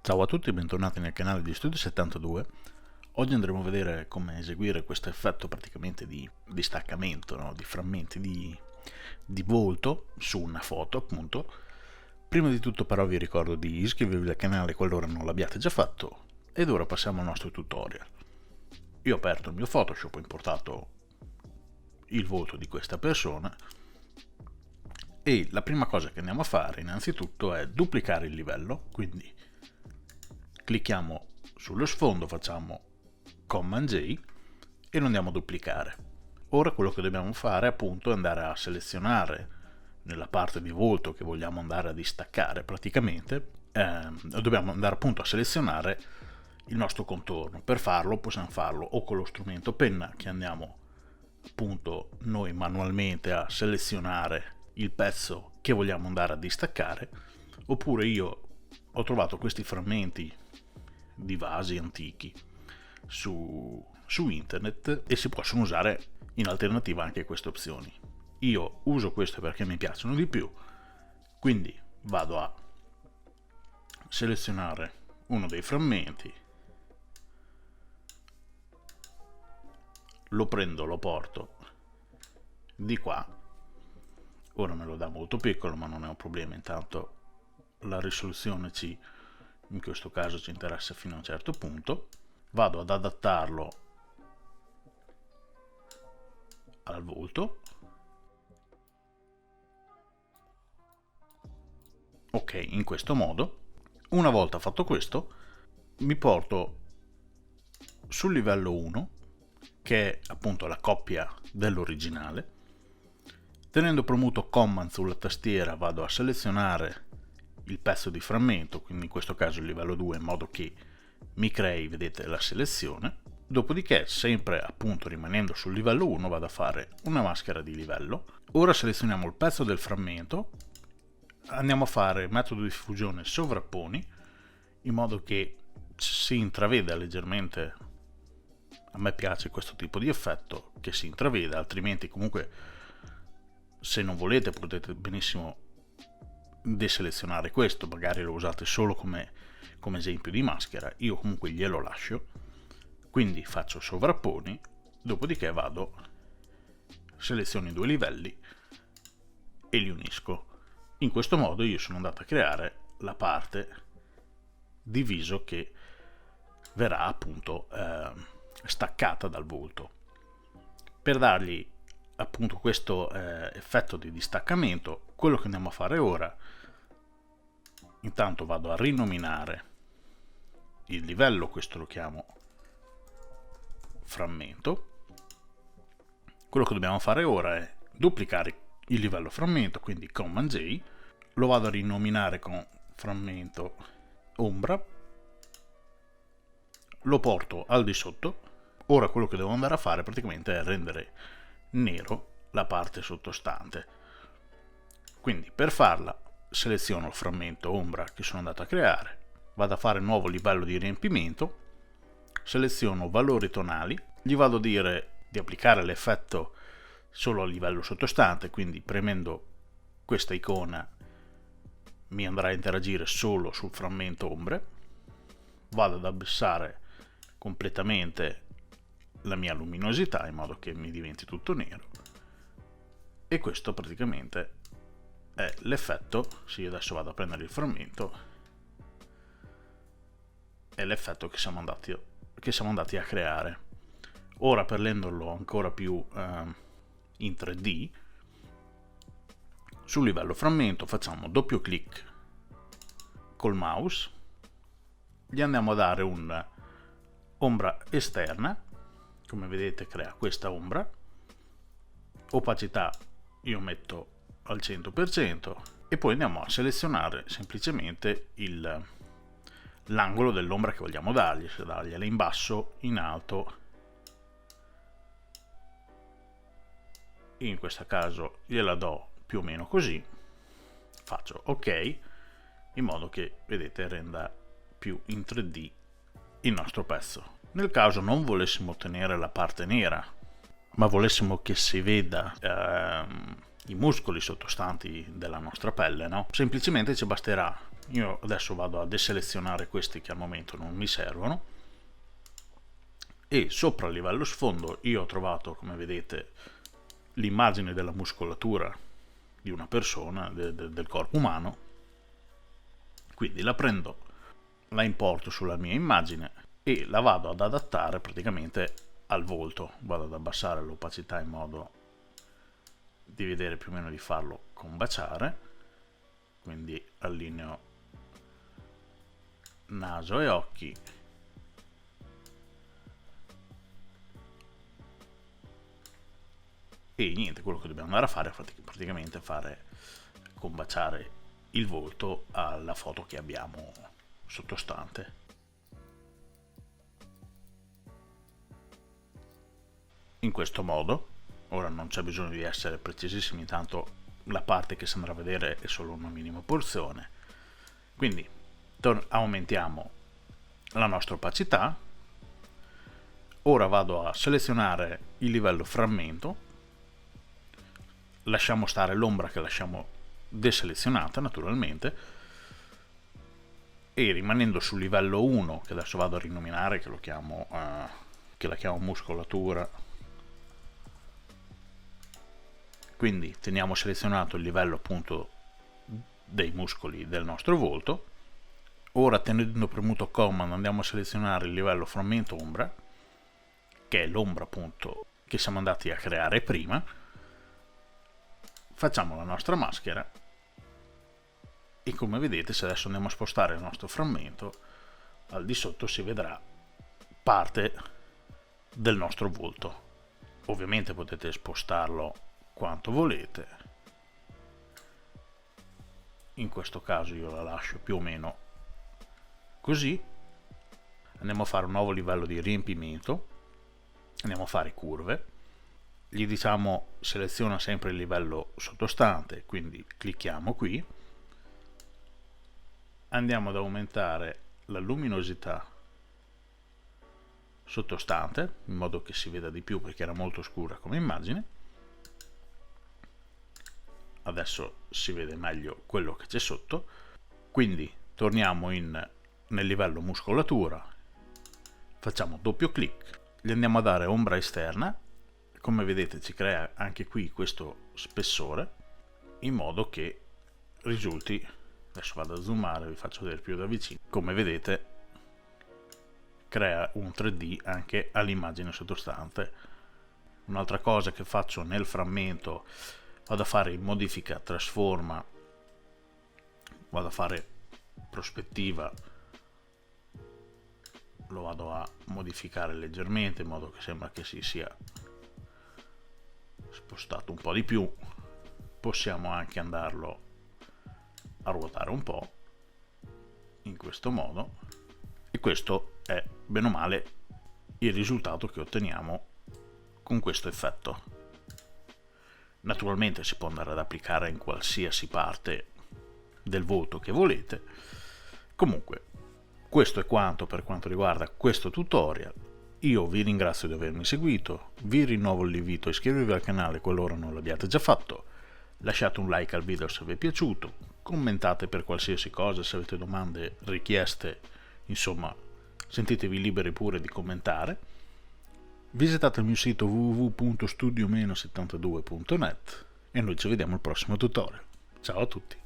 Ciao a tutti e bentornati nel canale di Studio 72. Oggi andremo a vedere come eseguire questo effetto praticamente di distaccamento, no? Di frammenti di volto su una foto, appunto. Prima di tutto però vi ricordo di iscrivervi al canale qualora non l'abbiate già fatto, ed ora passiamo al nostro tutorial. Io ho aperto il mio Photoshop, ho importato il volto di questa persona e la prima cosa che andiamo a fare innanzitutto è duplicare il livello, quindi clicchiamo sullo sfondo, facciamo Command J e lo andiamo a duplicare. Ora quello che dobbiamo fare appunto è andare a selezionare nella parte di volto che vogliamo andare a distaccare praticamente, dobbiamo andare appunto a selezionare il nostro contorno. Per farlo possiamo farlo o con lo strumento penna, che andiamo appunto noi manualmente a selezionare il pezzo che vogliamo andare a distaccare, oppure io ho trovato questi frammenti di vasi antichi su internet e si possono usare in alternativa anche queste opzioni. Io uso queste perché mi piacciono di più, quindi vado a selezionare uno dei frammenti, lo prendo, lo porto di qua. Ora me lo dà molto piccolo, ma non è un problema, intanto la risoluzione in questo caso ci interessa fino a un certo punto. Vado ad adattarlo al volto. Ok, in questo modo. Una volta fatto questo, mi porto sul livello 1, che è appunto la copia dell'originale. Tenendo premuto Command sulla tastiera vado a selezionare il pezzo di frammento, quindi in questo caso il livello 2, in modo che mi crei, vedete, la selezione. Dopodiché, sempre appunto rimanendo sul livello 1, vado a fare una maschera di livello. Ora selezioniamo il pezzo del frammento, andiamo a fare metodo di fusione sovrapponi, in modo che si intraveda leggermente. A me piace questo tipo di effetto, che si intraveda, altrimenti comunque se non volete potete benissimo deselezionare questo, magari lo usate solo come esempio di maschera. Io comunque glielo lascio, quindi faccio sovrapponi, dopodiché vado, seleziono i due livelli e li unisco. In questo modo io sono andato a creare la parte di viso che verrà appunto staccata dal volto. Per dargli appunto questo effetto di distaccamento, quello che andiamo a fare ora, intanto vado a rinominare il livello, questo lo chiamo frammento. Quello che dobbiamo fare ora è duplicare il livello frammento, quindi Command J, lo vado a rinominare con frammento ombra, lo porto al di sotto. Ora quello che devo andare a fare praticamente è rendere nero la parte sottostante, quindi per farla seleziono il frammento ombra che sono andato a creare, vado a fare nuovo livello di riempimento, seleziono valori tonali, gli vado a dire di applicare l'effetto solo a livello sottostante, quindi premendo questa icona mi andrà a interagire solo sul frammento ombre. Vado ad abbassare completamente la mia luminosità in modo che mi diventi tutto nero, e questo praticamente è l'effetto. Sì, adesso vado a prendere il frammento, è l'effetto che siamo andati a creare. Ora, per renderlo ancora più in 3D, sul livello frammento facciamo doppio clic col mouse, gli andiamo a dare un'ombra esterna, come vedete crea questa ombra, opacità io metto al 100%, e poi andiamo a selezionare semplicemente l'angolo dell'ombra che vogliamo dargli, se dargliela in basso, in alto. In questo caso gliela do più o meno così, faccio ok, in modo che, vedete, renda più in 3D il nostro pezzo. Nel caso non volessimo ottenere la parte nera, ma volessimo che si veda i muscoli sottostanti della nostra pelle, no? Semplicemente ci basterà Io adesso vado a deselezionare questi che al momento non mi servono, e sopra il livello sfondo io ho trovato, come vedete, l'immagine della muscolatura di una persona, del corpo umano. Quindi la prendo, la importo sulla mia immagine e la vado ad adattare praticamente al volto. Vado ad abbassare l'opacità in modo di vedere più o meno di farlo combaciare, quindi allineo naso e occhi, e niente, quello che dobbiamo andare a fare è praticamente fare combaciare il volto alla foto che abbiamo sottostante. In questo modo, ora non c'è bisogno di essere precisissimi, tanto la parte che si andrà a vedere è solo una minima porzione. Quindi aumentiamo la nostra opacità. Ora vado a selezionare il livello frammento, lasciamo stare l'ombra che lasciamo deselezionata naturalmente, e rimanendo sul livello 1, che adesso vado a rinominare, che la chiamo muscolatura, quindi teniamo selezionato il livello appunto dei muscoli del nostro volto. Ora, tenendo premuto Command, andiamo a selezionare il livello frammento ombra, che è l'ombra appunto che siamo andati a creare prima. Facciamo la nostra maschera e, come vedete, se adesso andiamo a spostare il nostro frammento, al di sotto si vedrà parte del nostro volto. Ovviamente potete spostarlo quanto volete, in questo caso io la lascio più o meno così. Andiamo a fare un nuovo livello di riempimento, andiamo a fare curve, gli diciamo seleziona sempre il livello sottostante, quindi clicchiamo qui, andiamo ad aumentare la luminosità sottostante in modo che si veda di più, perché era molto scura come immagine. Adesso si vede meglio quello che c'è sotto. Quindi torniamo nel livello muscolatura, facciamo doppio clic, gli andiamo a dare ombra esterna. Come vedete ci crea anche qui questo spessore, in modo che risulti, adesso vado a zoomare, vi faccio vedere più da vicino, come vedete crea un 3D anche all'immagine sottostante. Un'altra cosa che faccio nel frammento, vado a fare modifica trasforma, vado a fare prospettiva, lo vado a modificare leggermente in modo che sembra che si sia spostato un po' di più. Possiamo anche andarlo a ruotare un po' in questo modo, e questo è bene o male il risultato che otteniamo con questo effetto. Naturalmente si può andare ad applicare in qualsiasi parte del volto che volete. Comunque questo è quanto per quanto riguarda questo tutorial. Io vi ringrazio di avermi seguito, vi rinnovo l'invito a iscrivervi al canale qualora non l'abbiate già fatto, lasciate un like al video se vi è piaciuto, commentate per qualsiasi cosa, se avete domande, richieste, insomma sentitevi liberi pure di commentare. Visitate il mio sito www.studio-72.net e noi ci vediamo al prossimo tutorial. Ciao a tutti!